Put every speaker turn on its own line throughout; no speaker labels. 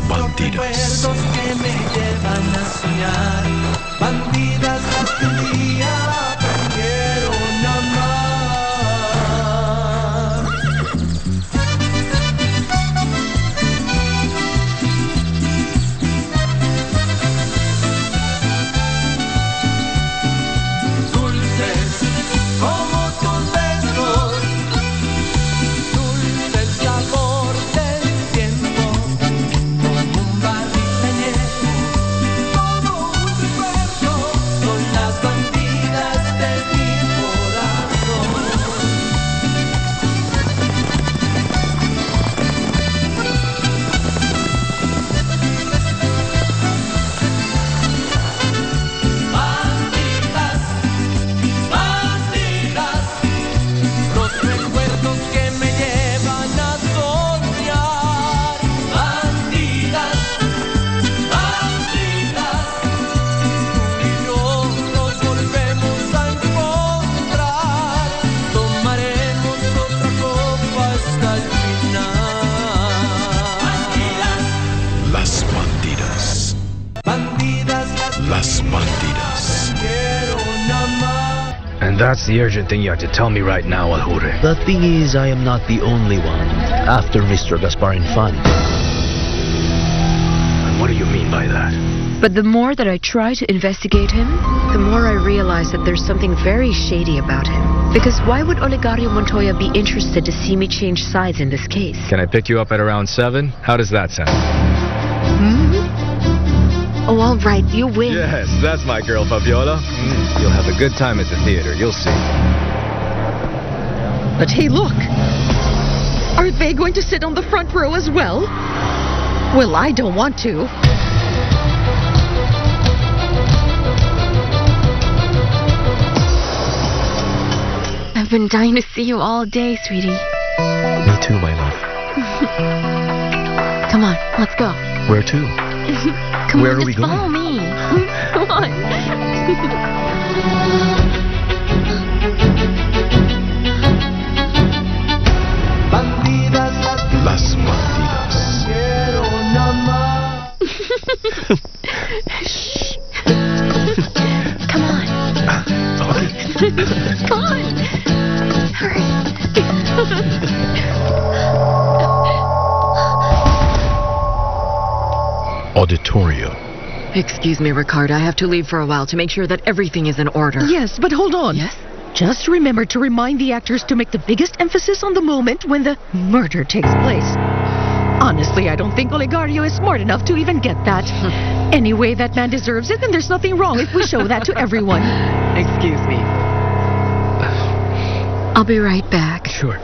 Bandidas.
Recuerdos que me llevan a soñar. Bandidas las que un día aprendieron a amar. Dulces como tus besos, dulce el sabor del tiempo, como un barril de nieve, todo un recuerdo, son las bandidas de mi corazón. Bandidas, bandidas, los recuerdos que me llevan a soñar. Bandidas, bandidas, tú y yo nos volvemos a encontrar. Tomaremos otra copa hasta el final.
Las bandidas.
Bandidas,
Las bandidas.
quieren amar.
And that's the urgent thing you have to tell me right now, Alhure.
The thing is, I am not the only one after Mr. Gaspar Infante.
And what do you mean by that?
But the more that I try to investigate him, the more I realize that there's something very shady about him. Because why would Olegario Montoya be interested to see me change sides in this case?
Can I pick you up at around 7? How does that sound?
Oh, all right, you win.
Yes, that's my girl, Fabiola. You'll have a good time at the theater, you'll see.
But hey, look! Are they going to sit on the front row as well? Well, I don't want to.
I've been dying to see you all day, sweetie.
Me too, my love.
Come on, let's go.
Where to?
Come
Where
on,
are we
just follow
going?
me. Come on.
Bandidas las que
Las bandidas.
quieren amar.
Come on. Come on. Hurry.
Auditorium.
Excuse me, Ricard. I have to leave for a while to make sure that everything is in order.
Yes, but hold on.
Yes?
Just remember to remind the actors to make the biggest emphasis on the moment when the murder takes place. Honestly, I don't think Olegario is smart enough to even get that. Anyway, that man deserves it, and there's nothing wrong if we show that to everyone.
Excuse me. I'll be right back.
Sure.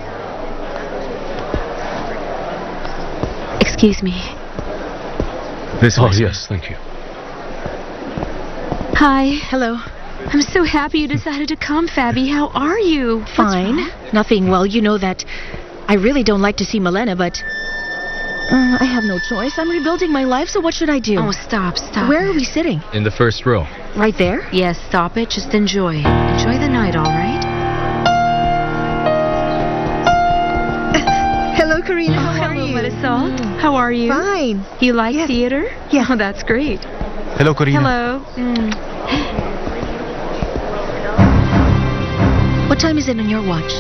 Excuse me.
This
Oh,
way.
yes, thank you.
Hi.
Hello.
I'm so happy you decided to come, Fabby. How are you? What's
Fine.
wrong?
Nothing. Well, you know that I really don't like to see Milena, but I have no choice. I'm rebuilding my life, so what should I do?
Oh, stop.
Where are we sitting?
In the first row.
Right there?
Yes, stop it. Just enjoy. Enjoy the night, all right?
Hello, Karina. How are
Hello,
you?
Marisol. How are you?
Fine.
You like
Yes.
theater?
Yeah.
Oh, that's great.
Hello, Corina.
Hello.
What time is it on your watch?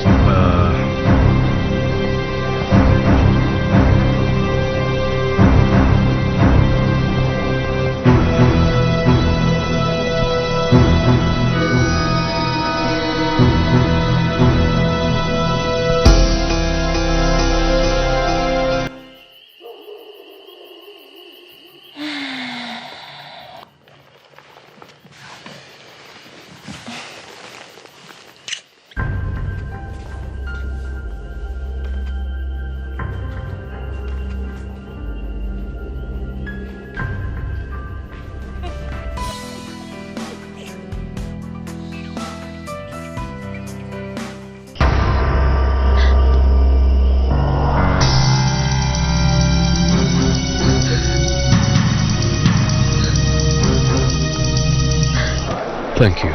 Thank you.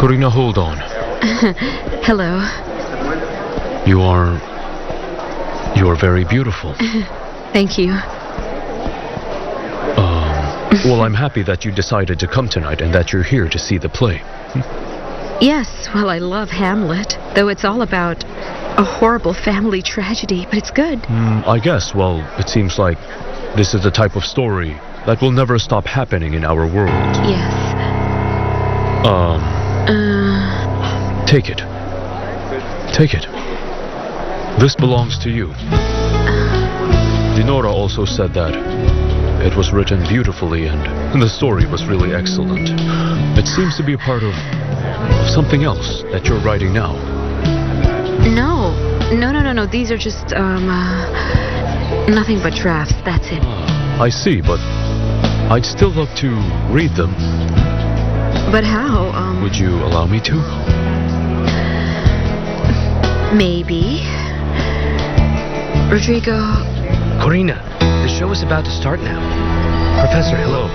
Corina, hold on.
Hello.
You are very beautiful.
Thank you.
Well, I'm happy that you decided to come tonight and that you're here to see the play.
Yes, well, I love Hamlet, though it's all about a horrible family tragedy, but it's good.
I guess, well, it seems like this is the type of story that will never stop happening in our world.
Yes.
Take it. Take it. This belongs to you. Dinora also said that it was written beautifully and the story was really excellent. It seems to be a part of something else that you're writing now.
No. No. These are just, nothing but drafts. That's it.
I see, but I'd still love to read them.
But how?
Would you allow me to?
Maybe. Rodrigo.
Corina, the show is about to start now. Professor, hello.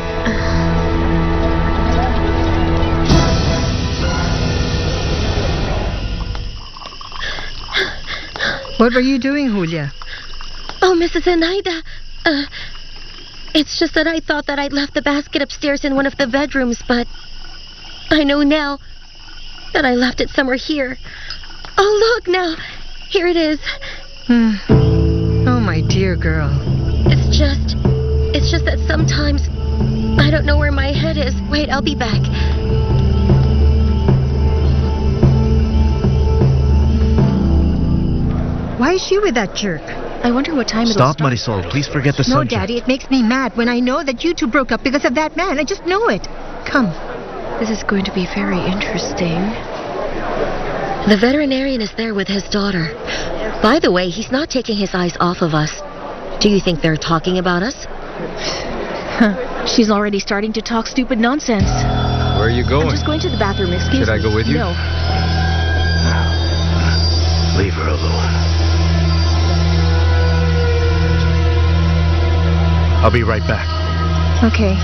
What were you doing, Julia?
Oh, Mrs. Anaida. It's just that I thought that I'd left the basket upstairs in one of the bedrooms, but I know now that I left it somewhere here. Oh, look now. Here it is.
Oh, my dear girl.
It's just that sometimes I don't know where my head is. Wait, I'll be back.
Why is she with that jerk?
I wonder what time it'll
Stop,
start.
Marisol. Please forget the
No,
subject.
Daddy, it makes me mad when I know that you two broke up because of that man. I just know it. Come.
This is going to be very interesting.
The veterinarian is there with his daughter. By the way, he's not taking his eyes off of us. Do you think they're talking about us?
She's already starting to talk stupid nonsense.
Where are you
I'm
going?
just going to the bathroom, excuse me.
Should I go with you?
No.
Leave her alone. I'll be right back.
Okay.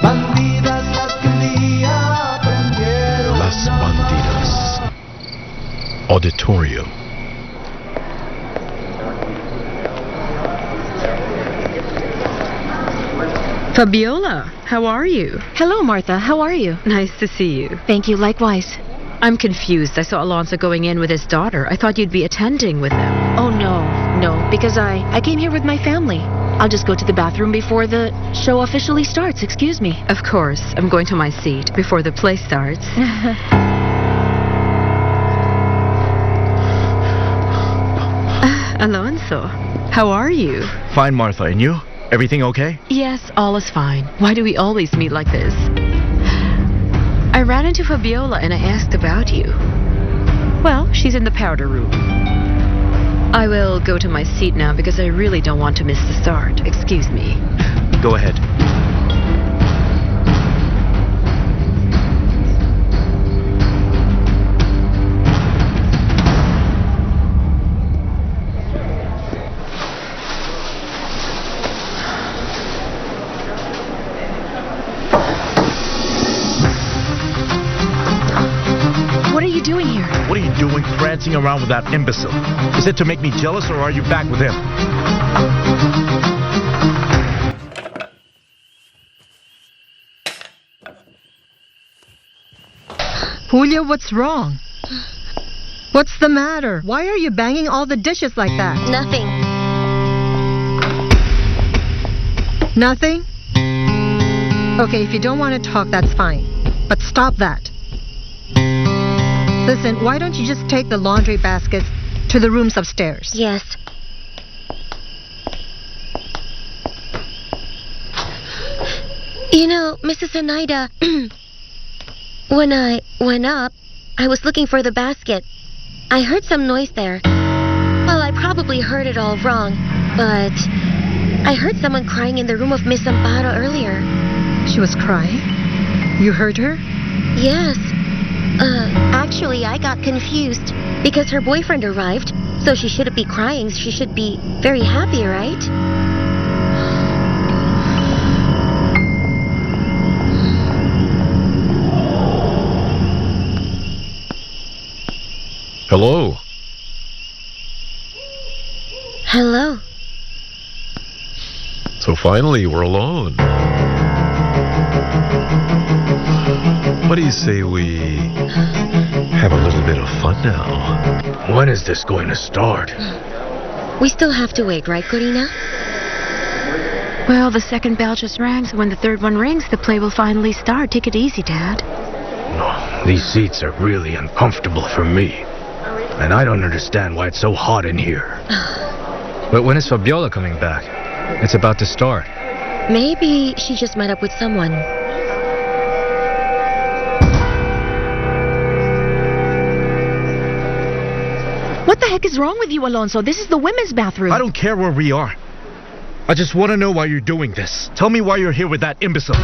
Bandidas las que un día aprendieron.
Las Bandidas. Auditorio.
Fabiola, how are you?
Hello, Martha. How are you?
Nice to see you.
Thank you. Likewise.
I'm confused. I saw Alonso going in with his daughter. I thought you'd be attending with them.
Oh, no, because I came here with my family. I'll just go to the bathroom before the show officially starts. Excuse me.
Of course, I'm going to my seat before the play starts. Alonso, how are you?
Fine, Martha. And you? Everything okay?
Yes, all is fine. Why do we always meet like this? I ran into Fabiola and I asked about you. Well, she's in the powder room. I will go to my seat now because I really don't want to miss the start. Excuse me.
Go ahead.
What are you doing here?
What are you doing prancing around with that imbecile? Is it to make me jealous or are you back with him?
Julia, what's wrong? What's the matter? Why are you banging all the dishes like that?
Nothing.
Nothing? Okay, if you don't want to talk, that's fine. But stop that. Listen, why don't you just take the laundry baskets to the rooms upstairs?
Yes. You know, Mrs. Oneida, when I went up, I was looking for the basket. I heard some noise there. Well, I probably heard it all wrong, but I heard someone crying in the room of Miss Amparo earlier.
She was crying? You heard her?
Yes. Actually, I got confused because her boyfriend arrived, so she shouldn't be crying. She should be very happy, right?
Hello.
Hello.
So finally, we're alone. What do you say we have a little bit of fun now?
When is this going to start?
We still have to wait, right, Corina?
Well, the second bell just rang, so when the third one rings, the play will finally start. Take it easy, Dad.
Oh, these seats are really uncomfortable for me. And I don't understand why it's so hot in here.
But when is Fabiola coming back? It's about to start.
Maybe she just met up with someone.
What the heck is wrong with you, Alonso? This is the women's bathroom.
I don't care where we are. I just want to know why you're doing this. Tell me why you're here with that imbecile.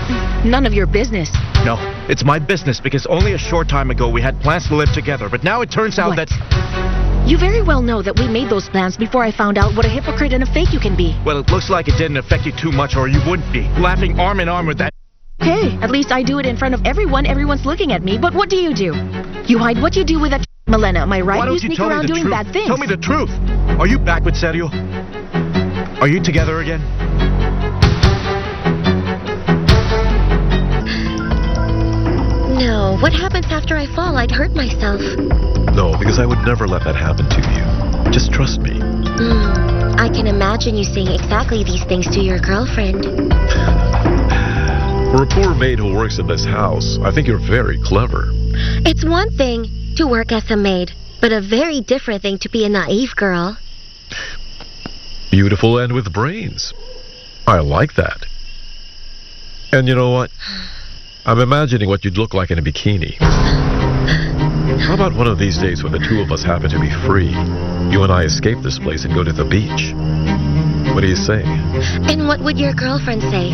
None of your business.
No, it's my business because only a short time ago we had plans to live together, but now it turns out
What?
that...
You very well know that we made those plans before I found out what a hypocrite and a fake you can be.
Well, it looks like it didn't affect you too much or you wouldn't be laughing arm in arm with that...
Hey, at least I do it in front of everyone. Everyone's looking at me. But what do? You hide what you do with that Milena, am I right?
Why don't you
sneak
tell me
around
the
doing
truth?
bad things.
Tell me the truth. Are you back with Sergio? Are you together again?
No, what happens after I fall? I'd hurt myself.
No, because I would never let that happen to you. Just trust me.
I can imagine you saying exactly these things to your girlfriend.
For a poor maid who works in this house, I think you're very clever.
It's one thing to work as a maid, but a very different thing to be a naive girl.
Beautiful and with brains. I like that. And you know what? I'm imagining what you'd look like in a bikini. How about one of these days when the two of us happen to be free? You and I escape this place and go to the beach. What do you say?
And what would your girlfriend say?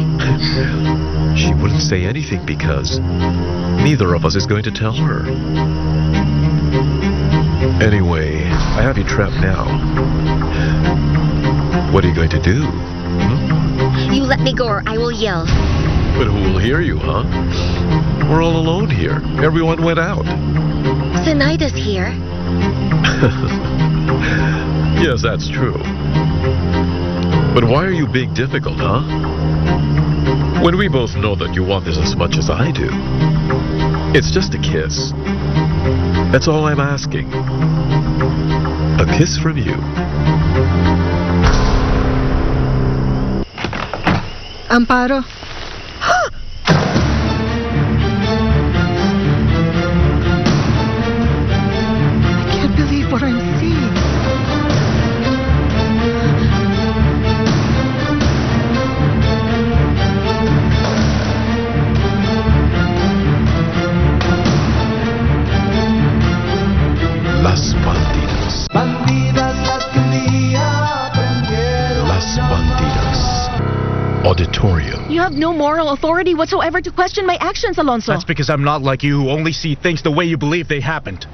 She wouldn't say anything because neither of us is going to tell her. Anyway, I have you trapped now. What are you going to do?
You let me go or I will yell.
But who will hear you, huh? We're all alone here. Everyone went out.
Zenaida's here.
Yes, that's true. But why are you being difficult, huh? When we both know that you want this as much as I do. It's just a kiss. That's all I'm asking. A kiss from you.
Amparo. I can't believe what I'm seeing.
Las Bandidas.
Bandidas las que un día aprendieron.
Las Bandidas. Auditorium.
You have no moral authority whatsoever to question my actions, Alonso.
That's because I'm not like you who only see things the way you believe they happened.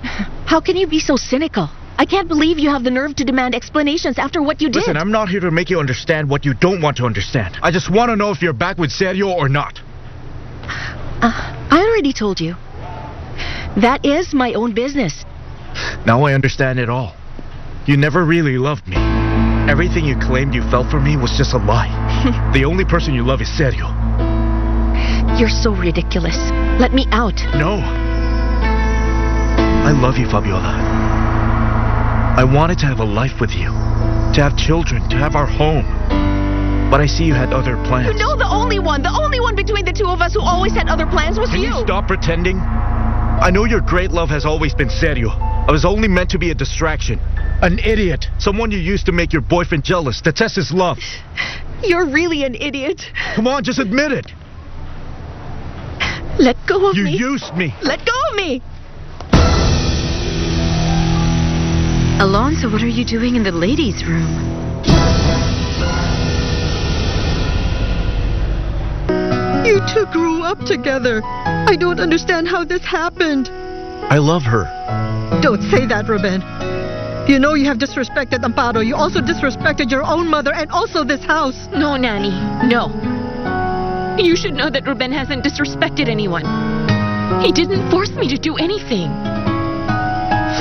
How can you be so cynical? I can't believe you have the nerve to demand explanations after what you did.
Listen, I'm not here to make you understand what you don't want to understand. I just want to know if you're back with Sergio or not.
I already told you. That is my own business.
Now I understand it all. You never really loved me. Everything you claimed you felt for me was just a lie. The only person you love is Sergio.
You're so ridiculous. Let me out.
No. I love you, Fabiola. I wanted to have a life with you. To have children, to have our home. But I see you had other plans.
You know the only one between the two of us who always had other plans was
Can
you.
you stop pretending? I know your great love has always been Sergio. I was only meant to be a distraction. An idiot. Someone you used to make your boyfriend jealous, to test his love.
You're really an idiot.
Come on, just admit it.
Let go of
You
me.
used me.
Let go of me.
Alonso, what are you doing in the ladies' room?
You two grew up together. I don't understand how this happened.
I love her.
Don't say that, Ruben. You know you have disrespected Amparo. You also disrespected your own mother and also this house.
No, Nanny. No. You should know that Ruben hasn't disrespected anyone. He didn't force me to do anything.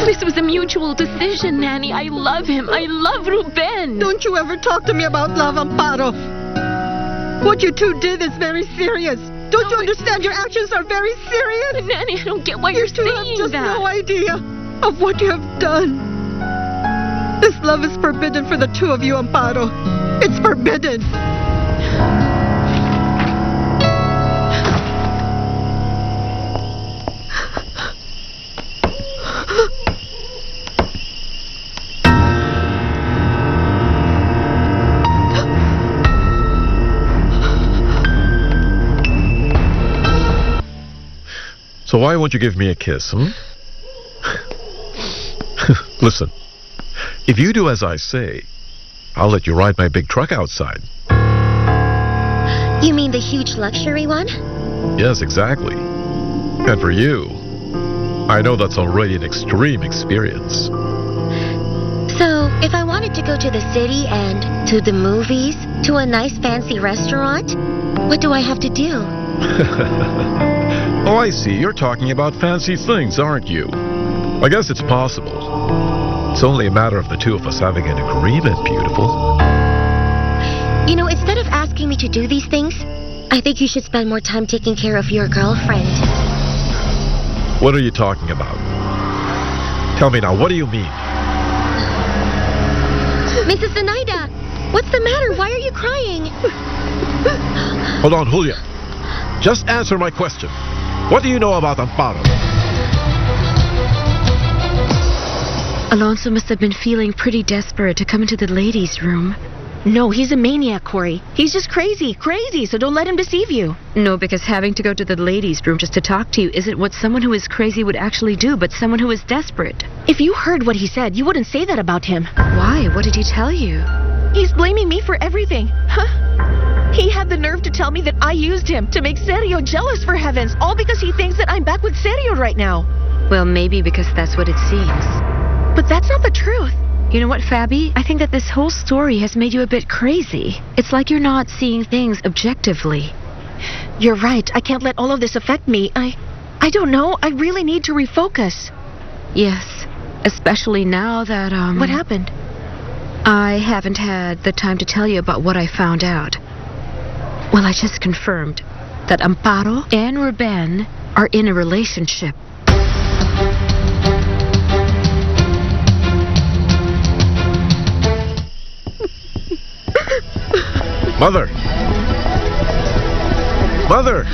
This was a mutual decision, Nanny. I love him. I love Ruben.
Don't you ever talk to me about love, Amparo. What you two did is very serious. Don't you understand? Your actions are very serious.
Nanny, I don't get why
You
you're
two have
saying
just
that.
no idea of what you have done. This love is forbidden for the two of you, Amparo. It's forbidden.
So why won't you give me a kiss, Listen, if you do as I say, I'll let you ride my big truck outside.
You mean the huge luxury one?
Yes, exactly. And for you, I know that's already an extreme experience.
So, if I wanted to go to the city and to the movies, to a nice fancy restaurant, what do I have to do?
Oh, I see. You're talking about fancy things, aren't you? I guess it's possible. It's only a matter of the two of us having an agreement, beautiful.
You know, instead of asking me to do these things, I think you should spend more time taking care of your girlfriend.
What are you talking about? Tell me now, what do you mean?
Mrs. Zenaida, what's the matter? Why are you crying?
Hold on, Julia. Just answer my question. What do you know about Amparo?
Alonso must have been feeling pretty desperate to come into the ladies' room.
No, he's a maniac, Corey. He's just crazy, so don't let him deceive you.
No, because having to go to the ladies' room just to talk to you isn't what someone who is crazy would actually do, but someone who is desperate.
If you heard what he said, you wouldn't say that about him.
Why? What did he tell you?
He's blaming me for everything. Huh? He had the nerve to tell me that I used him to make Sergio jealous, for heavens, all because he thinks that I'm back with Sergio right now.
Well, maybe because that's what it seems.
But that's not the truth.
You know what, Fabi? I think that this whole story has made you a bit crazy. It's like you're not seeing things objectively.
You're right. I can't let all of this affect me. I don't know. I really need to refocus.
Yes, especially now that,
What happened?
I haven't had the time to tell you about what I found out. Well, I just confirmed that Amparo and Ruben are in a relationship.
Mother! Mother!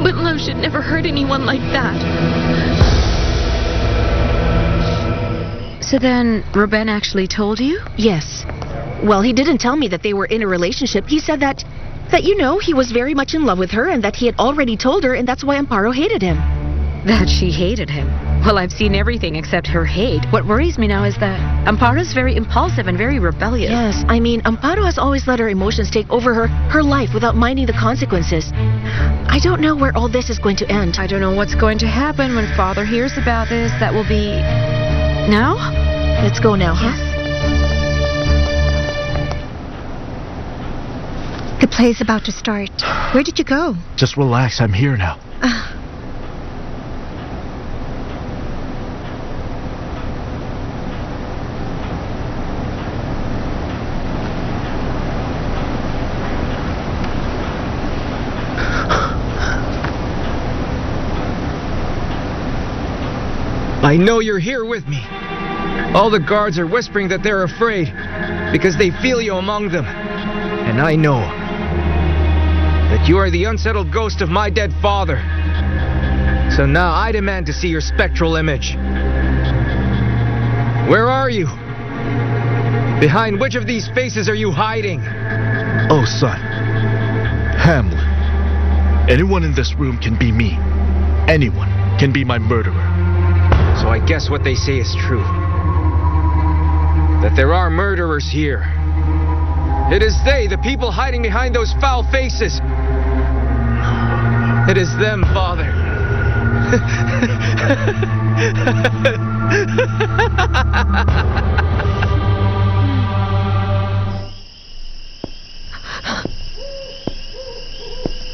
But love should never hurt anyone like that. So then, Ruben actually told you?
Yes. Well, he didn't tell me that they were in a relationship. He said that he was very much in love with her and that he had already told her, and that's why Amparo hated him.
That she hated him. Well, I've seen everything except her hate. What worries me now is that Amparo's very impulsive and very rebellious.
Yes, I mean, Amparo has always let her emotions take over her life without minding the consequences. I don't know where all this is going to end.
I don't know what's going to happen when Father hears about this. That will be... Now?
Let's go now, huh?
The play's about to start. Where did you go?
Just relax, I'm here now.
I know you're here with me. All the guards are whispering that they're afraid because they feel you among them. And I know that you are the unsettled ghost of my dead father. So now I demand to see your spectral image. Where are you? Behind which of these faces are you hiding?
Oh, son. Hamlet. Anyone in this room can be me. Anyone can be my murderer.
So I guess what they say is true. That there are murderers here. It is they, the people hiding behind those foul faces. It is them, Father.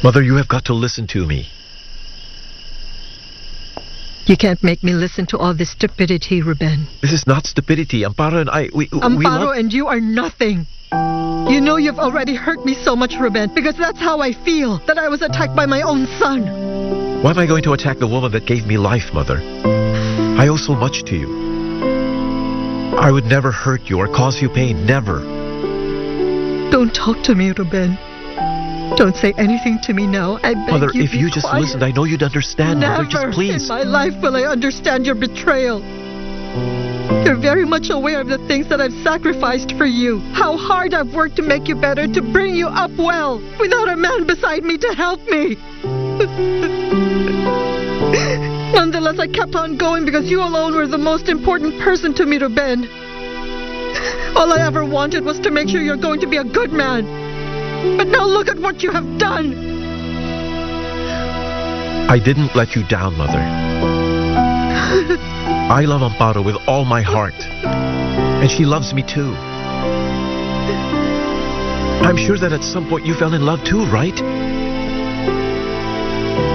Mother, you have got to listen to me.
You can't make me listen to all this stupidity, Ruben.
This is not stupidity. Amparo and I, we
Amparo
love...
and you are nothing. You know you've already hurt me so much, Ruben, because that's how I feel, that I was attacked by my own son.
Why am I going to attack the woman that gave me life, Mother? I owe so much to you. I would never hurt you or cause you pain, never.
Don't talk to me, Ruben. Don't say anything to me now. I beg
Mother,
you,
if
be
you just
quiet.
listened, I know you'd understand.
Never
Mother, just please.
in my life will I understand your betrayal. You're very much aware of the things that I've sacrificed for you. How hard I've worked to make you better, to bring you up well, without a man beside me to help me. Nonetheless, I kept on going because you alone were the most important person to me, Ruben. All I ever wanted was to make sure you're going to be a good man. But now look at what you have done.
I didn't let you down, Mother. I love Amparo with all my heart. And she loves me too. I'm sure that at some point you fell in love too, right?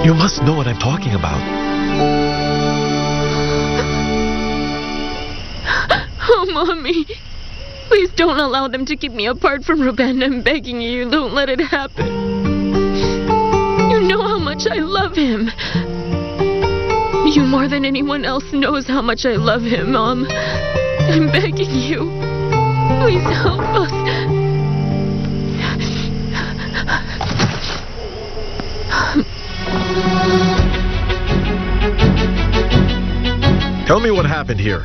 You must know what I'm talking about.
Oh, Mommy. Please don't allow them to keep me apart from Ruben. I'm begging you, don't let it happen. You know how much I love him. You more than anyone else knows how much I love him, Mom. I'm begging you. Please help us.
Tell me what happened here.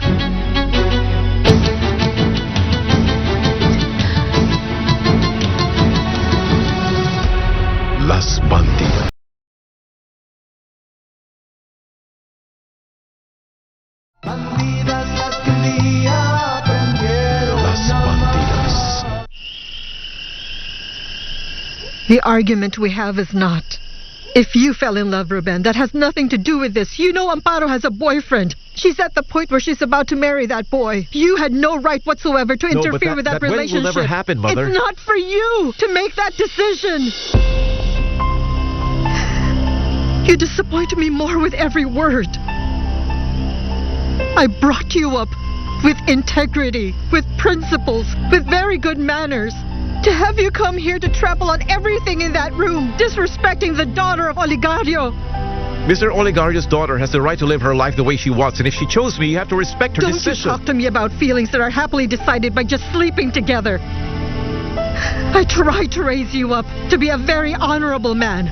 Las Bandidas.
Bandidas las que un día aprendieron
Las
a
Bandidas.
amar.
The argument we have is not. If you fell in love, Ruben, that has nothing to do with this. You know Amparo has a boyfriend. She's at the point where she's about to marry that boy. You had no right whatsoever to
No, but
interfere with that
that wedding
relationship.
will never happen, Mother.
It's not for you to make that decision. You disappoint me more with every word. I brought you up with integrity, with principles, with very good manners. To have you come here to trample on everything in that room, disrespecting the daughter of Oligario.
Mr. Oligario's daughter has the right to live her life the way she wants, and if she chose me, you have to respect her
Don't
decision.
you talk to me about feelings that are happily decided by just sleeping together. I tried to raise you up to be a very honorable man.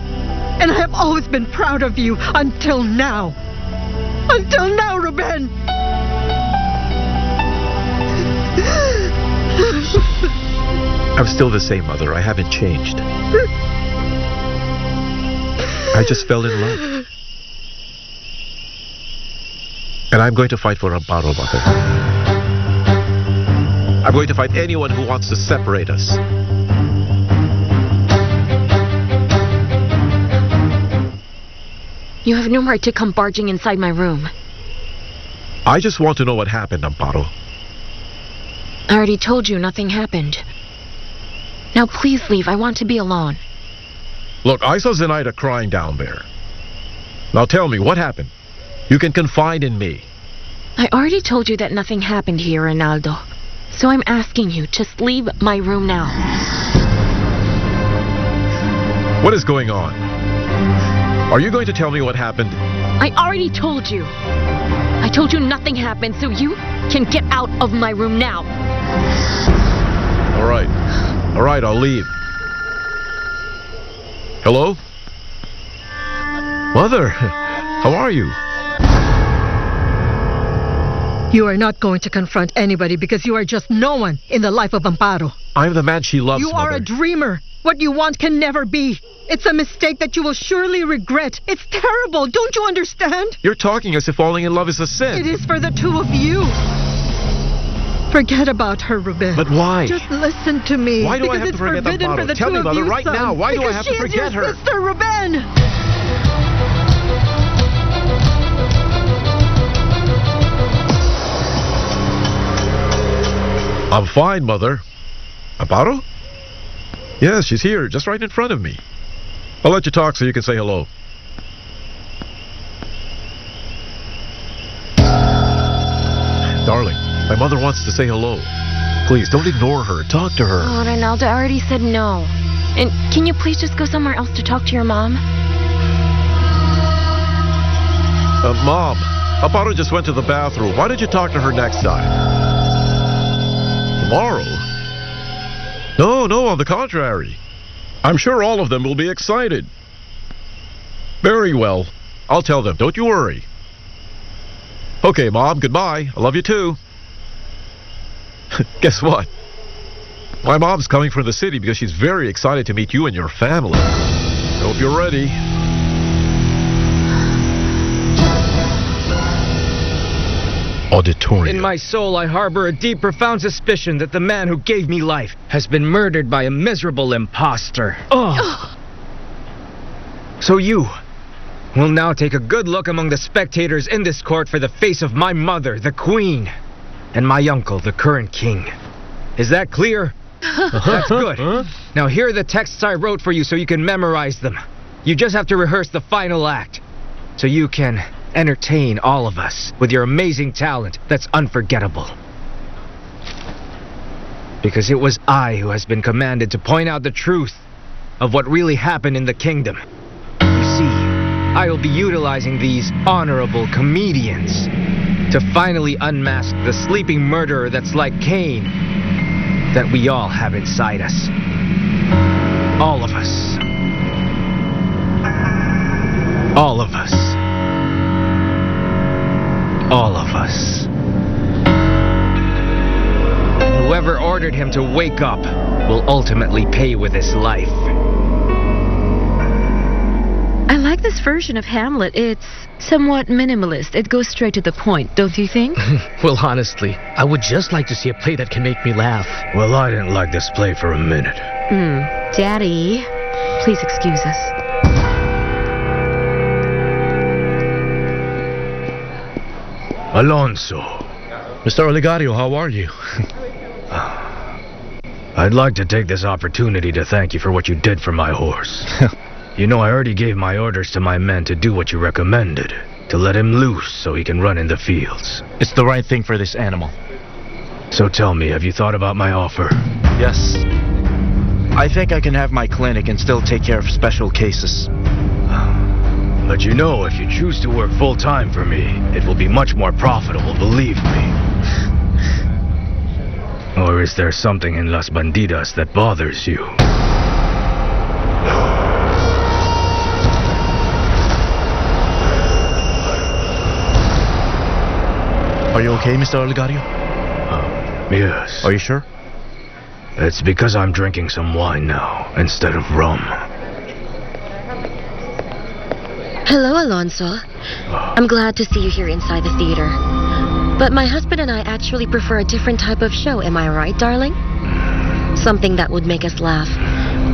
And I have always been proud of you until now. Until now, Ruben!
I'm still the same, Mother. I haven't changed. I just fell in love. And I'm going to fight for Amparo, Mother. I'm going to fight anyone who wants to separate us.
You have no right to come barging inside my room.
I just want to know what happened, Amparo.
I already told you nothing happened. Now please leave. I want to be alone.
Look, I saw Zenaida crying down there. Now tell me, what happened? You can confide in me.
I already told you that nothing happened here, Ronaldo. So I'm asking you, just leave my room now.
What is going on? Are you going to tell me what happened?
I already told you. I told you nothing happened, so you can get out of my room now.
All right. All right, I'll leave. Hello? Mother, how are you?
You are not going to confront anybody because you are just no one in the life of Amparo.
I'm the man she loves,
You are
Mother.
a dreamer. What you want can never be. It's a mistake that you will surely regret. It's terrible. Don't you understand?
You're talking as if falling in love is a sin.
It is for the two of you. Forget about her, Ruben.
But why?
Just listen to me.
Why do I
because
have to
it's
forget
forbidden
Amparo?
for the
Tell
two
me,
of
Mother,
you,
right
son.
now. Why do I
Because
have
she
to
is
forget
your
her?
sister, Ruben.
I'm fine, Mother. Amparo? Yes, she's here, just right in front of me. I'll let you talk so you can say hello. Darling, my mother wants to say hello. Please, don't ignore her. Talk to her.
Oh, Ronaldo, I already said no. And can you please just go somewhere else to talk to your mom?
Mom, Amparo just went to the bathroom. Why don't you talk to her next time? Tomorrow? No, on the contrary. I'm sure all of them will be excited. Very well. I'll tell them. Don't you worry. Okay, Mom, goodbye. I love you too. Guess what? My mom's coming from the city because she's very excited to meet you and your family. Hope you're ready. Auditorium.
In my soul, I harbor a deep, profound suspicion that the man who gave me life has been murdered by a miserable imposter. Oh. So you will now take a good look among the spectators in this court for the face of my mother, the queen, and my uncle, the current king. Is that clear? That's good. Now here are the texts I wrote for you so you can memorize them. You just have to rehearse the final act so you can entertain all of us with your amazing talent that's unforgettable. Because it was I who has been commanded to point out the truth of what really happened in the kingdom. You see, I will be utilizing these honorable comedians to finally unmask the sleeping murderer that's like Cain that we all have inside us. All of us. All of us. All of us. And whoever ordered him to wake up will ultimately pay with his life.
I like this version of Hamlet. It's somewhat minimalist. It goes straight to the point, don't you think?
Well, honestly, I would just like to see a play that can make me laugh.
Well, I didn't like this play for a minute.
Daddy, please excuse us.
Alonso,
Mr. Olegario, how are you?
I'd like to take this opportunity to thank you for what you did for my horse. You know, I already gave my orders to my men to do what you recommended, to let him loose so he can run in the fields.
It's the right thing for this animal.
So tell me, have you thought about my offer?
Yes. I think I can have my clinic and still take care of special cases.
But you know, if you choose to work full-time for me, it will be much more profitable, believe me. Or is there something in Las Bandidas that bothers you?
Are you okay, Mr. Olegario?
Yes.
Are you sure?
It's because I'm drinking some wine now, instead of rum.
Hello, Alonso. I'm glad to see you here inside the theater. But my husband and I actually prefer a different type of show, am I right, darling? Something that would make us laugh.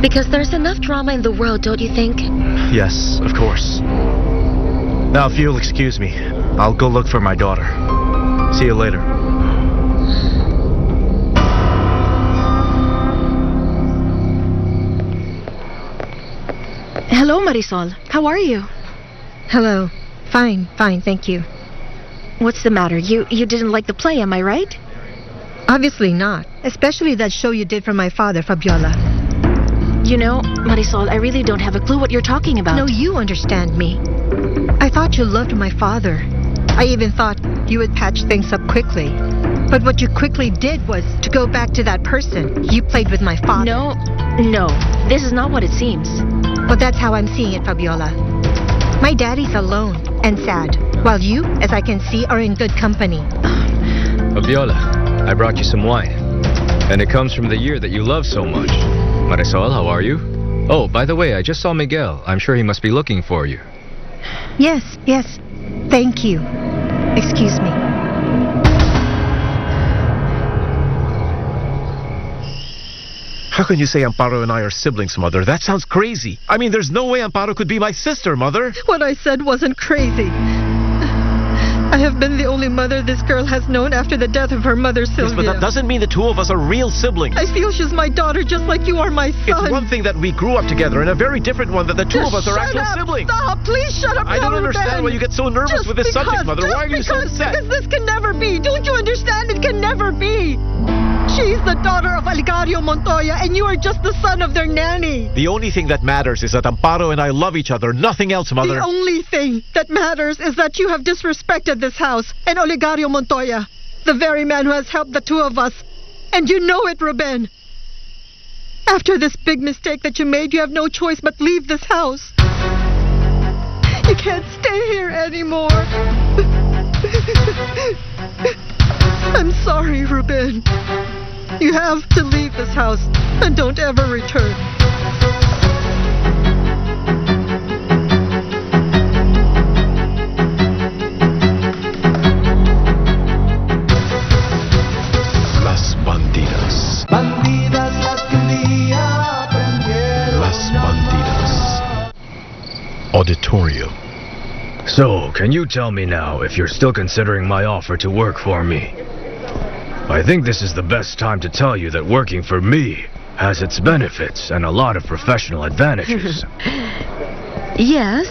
Because there's enough drama in the world, don't you think?
Yes, of course. Now, if you'll excuse me, I'll go look for my daughter. See you later.
Hello, Marisol. How are you?
Hello. Fine, thank you.
What's the matter? You didn't like the play, am I right?
Obviously not. Especially that show you did for my father, Fabiola.
You know, Marisol, I really don't have a clue what you're talking about.
No, you understand me. I thought you loved my father. I even thought you would patch things up quickly. But what you quickly did was to go back to that person. You played with my father.
No, this is not what it seems.
Well, that's how I'm seeing it, Fabiola. My daddy's alone and sad, while you, as I can see, are in good company.
Fabiola, I brought you some wine. And it comes from the year that you love so much. Marisol, how are you? Oh, by the way, I just saw Miguel. I'm sure he must be looking for you.
Yes. Thank you. Excuse me.
How can you say Amparo and I are siblings, Mother? That sounds crazy. I mean, there's no way Amparo could be my sister, Mother.
What I said wasn't crazy. I have been the only mother this girl has known after the death of her mother, Sylvia.
Yes, but that doesn't mean the two of us are real siblings.
I feel she's my daughter just like you are my son.
It's one thing that we grew up together, and a very different one that the two of us are actual
Shut up!
siblings.
Stop! Please shut up
I don't
now,
understand
Ruben.
why you get so nervous
Just
with this
because,
subject, Mother. Why are you so upset?
Because this can never be. Don't you understand? It can never be. She's the daughter of Oligario Montoya, and you are just the son of their nanny.
The only thing that matters is that Amparo and I love each other. Nothing else, Mother.
The only thing that matters is that you have disrespected this house and Oligario Montoya, the very man who has helped the two of us. And you know it, Ruben. After this big mistake that you made, you have no choice but leave this house. You can't stay here anymore. I'm sorry, Ruben. You have to leave this house and don't ever return.
Las Bandidas.
Bandidas las que un día aprendieron
Las
a amar.
Bandidas. Auditorium.
So, can you tell me now if you're still considering my offer to work for me? I think this is the best time to tell you that working for me has its benefits and a lot of professional advantages.
Yes.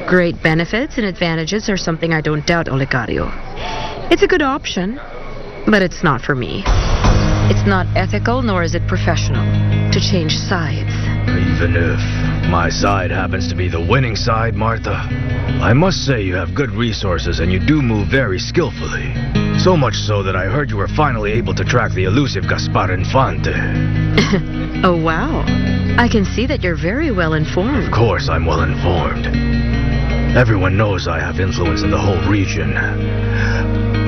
Great benefits and advantages are something I don't doubt, Oligario. It's a good option, but it's not for me. It's not ethical, nor is it professional to change sides.
Even if my side happens to be the winning side, Martha, I must say you have good resources and you do move very skillfully. So much so that I heard you were finally able to track the elusive Gaspar Infante.
Oh, wow. I can see that you're very well informed.
Of course I'm well informed. Everyone knows I have influence in the whole region.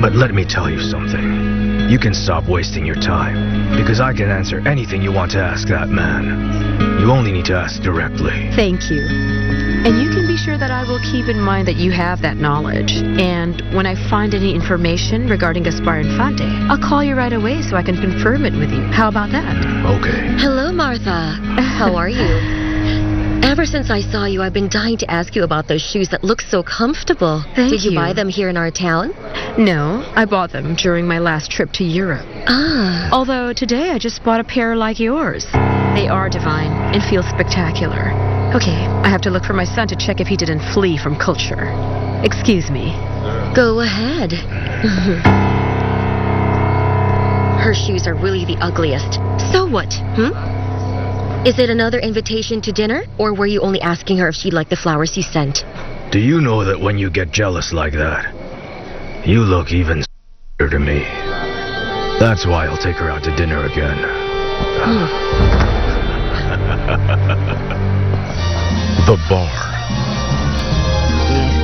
But let me tell you something. You can stop wasting your time, because I can answer anything you want to ask that man. You only need to ask directly.
Thank you. And you can be sure that I will keep in mind that you have that knowledge. And when I find any information regarding Gaspar Infante, I'll call you right away so I can confirm it with you. How about that?
Okay.
Hello, Martha. How are you? Ever since I saw you, I've been dying to ask you about those shoes that look so comfortable.
Thank
Did you
you.
buy them here in our town?
No, I bought them during my last trip to Europe.
Ah.
Although today I just bought a pair like yours. They are divine and feel spectacular. Okay, I have to look for my son to check if he didn't flee from culture. Excuse me.
Go ahead. Her shoes are really the ugliest. So what, Is it another invitation to dinner? Or were you only asking her if she'd like the flowers you sent?
Do you know that when you get jealous like that, you look even to me? That's why I'll take her out to dinner again.
The bar.
Yes,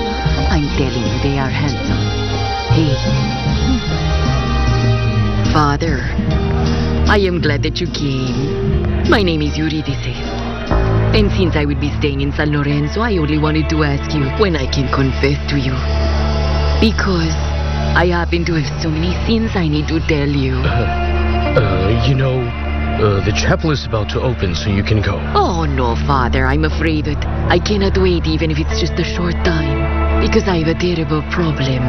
I'm telling you, they are handsome. Hey. Father, I am glad that you came. My name is Eurydice. And since I will be staying in San Lorenzo, I only wanted to ask you when I can confess to you. Because I happen to have so many sins I need to tell you.
The chapel is about to open, so you can go.
Oh, no, Father. I'm afraid that I cannot wait even if it's just a short time. Because I have a terrible problem.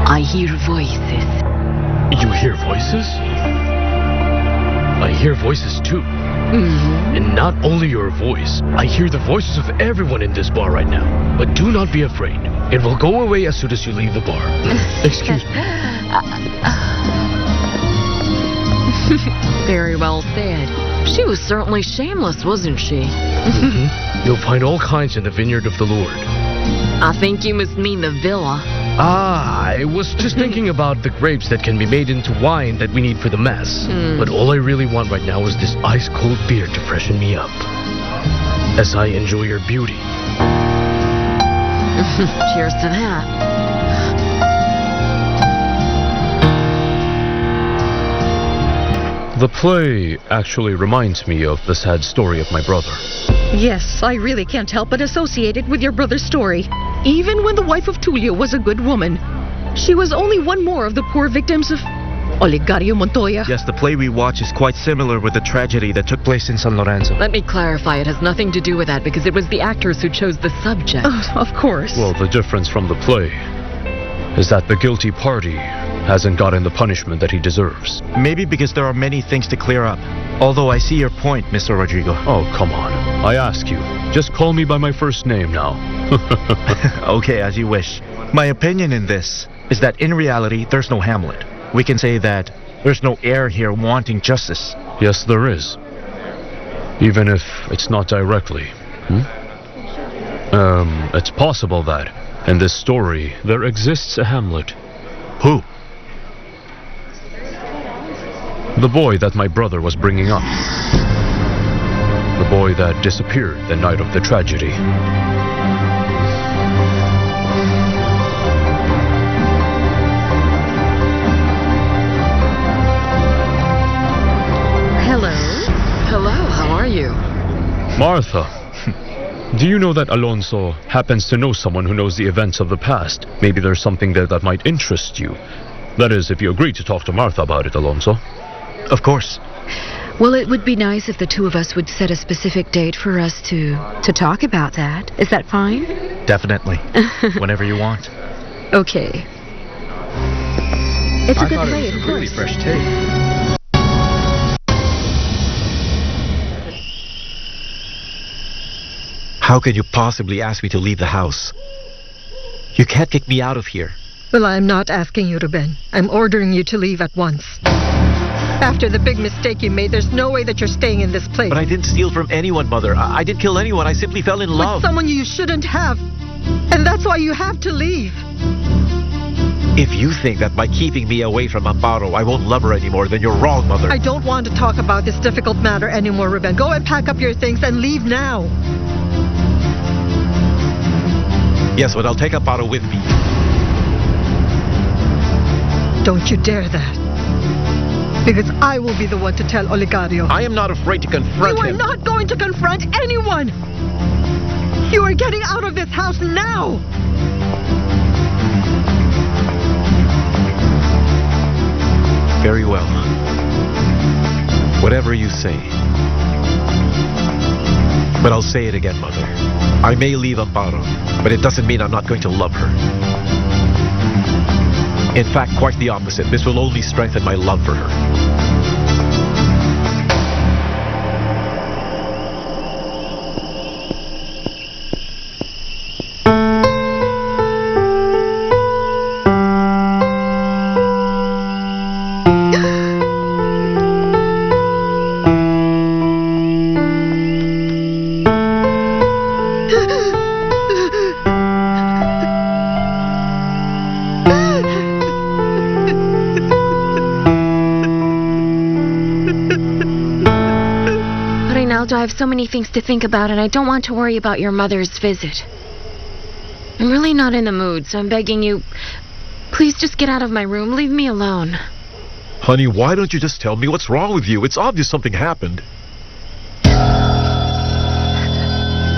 I hear voices.
You hear voices? I hear voices too.
Mm-hmm.
And not only your voice, I hear the voices of everyone in this bar right now. But do not be afraid. It will go away as soon as you leave the bar. Excuse me.
Very well said. She was certainly shameless, wasn't she?
Mm-hmm. You'll find all kinds in the vineyard of the Lord.
I think you must mean the villa.
I was just thinking about the grapes that can be made into wine that we need for the Mass. But all I really want right now is this ice-cold beer to freshen me up. As I enjoy your beauty.
Cheers to that.
The play actually reminds me of the sad story of my brother.
Yes, I really can't help but associate it with your brother's story. Even when the wife of Tulio was a good woman, she was only one more of the poor victims of Oligario Montoya?
Yes, the play we watch is quite similar with the tragedy that took place in San Lorenzo.
Let me clarify, it has nothing to do with that because it was the actors who chose the subject.
Oh, of course.
Well, the difference from the play is that the guilty party hasn't gotten the punishment that he deserves.
Maybe because there are many things to clear up. Although I see your point, Mr. Rodrigo.
Oh, come on. I ask you. Just call me by my first name now.
Okay, as you wish. My opinion in this is that in reality, there's no Hamlet. We can say that there's no heir here wanting justice.
Yes, there is. Even if it's not directly. It's possible that in this story there exists a Hamlet.
Who?
The boy that my brother was bringing up. The boy that disappeared the night of the tragedy.
Hello?
Hello, how are you?
Martha, do you know that Alonso happens to know someone who knows the events of the past? Maybe there's something there that might interest you. That is, if you agree to talk to Martha about it, Alonso.
Of course.
Well, it would be nice if the two of us would set a specific date for us to talk about that. Is that fine?
Definitely. Whenever you want.
Okay. It's a good play, of
Really
course.
fresh take.
How can you possibly ask me to leave the house? You can't kick me out of here.
Well, I'm not asking you, Ruben. I'm ordering you to leave at once. After the big mistake you made, there's no way that you're staying in this place.
But I didn't steal from anyone, Mother. I didn't kill anyone. I simply fell in love.
With someone you shouldn't have. And that's why you have to leave.
If you think that by keeping me away from Amparo, I won't love her anymore, then you're wrong, Mother.
I don't want to talk about this difficult matter anymore, Ruben. Go and pack up your things and leave now.
Yes, but I'll take Amparo with me.
Don't you dare that. Because I will be the one to tell Oligario.
I am not afraid to confront
You are
him.
not going to confront anyone! You are getting out of this house now!
Very well. Whatever you say. But I'll say it again, Mother. I may leave Amparo, but it doesn't mean I'm not going to love her. In fact, quite the opposite. This will only strengthen my love for her.
Ronaldo, I have so many things to think about, and I don't want to worry about your mother's visit. I'm really not in the mood, so I'm begging you, please just get out of my room. Leave me alone.
Honey, why don't you just tell me what's wrong with you? It's obvious something happened.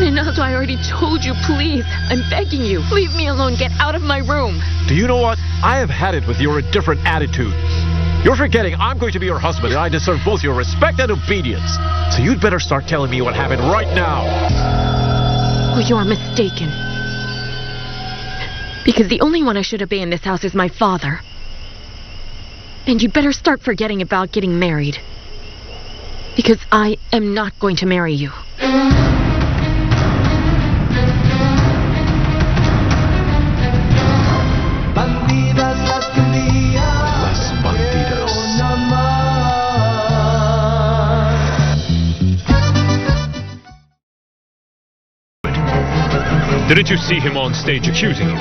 Ronaldo, I already told you, please. I'm begging you. Leave me alone. Get out of my room.
Do you know what? I have had it with your indifferent attitude. You're forgetting I'm going to be your husband and I deserve both your respect and obedience. So you'd better start telling me what happened right now.
Oh, you are mistaken. Because the only one I should obey in this house is my father. And you'd better start forgetting about getting married. Because I am not going to marry you.
Bandidas las que un día
Las bandidas.
debieron amar.
Didn't you see him on stage accusing you?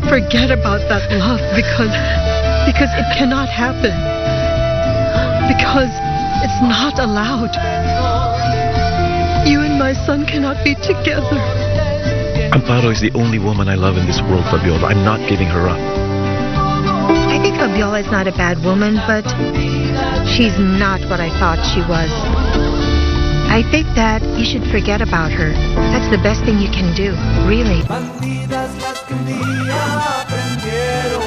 Forget about that love because it cannot happen. Because it's not allowed. You and my son cannot be together.
Amparo is the only woman I love in this world, Fabiola. I'm not giving her up.
I think Fabiola is not a bad woman, but she's not what I thought she was. I think that you should forget about her. That's the best thing you can do, really.
Bandidas las que un día aprendieron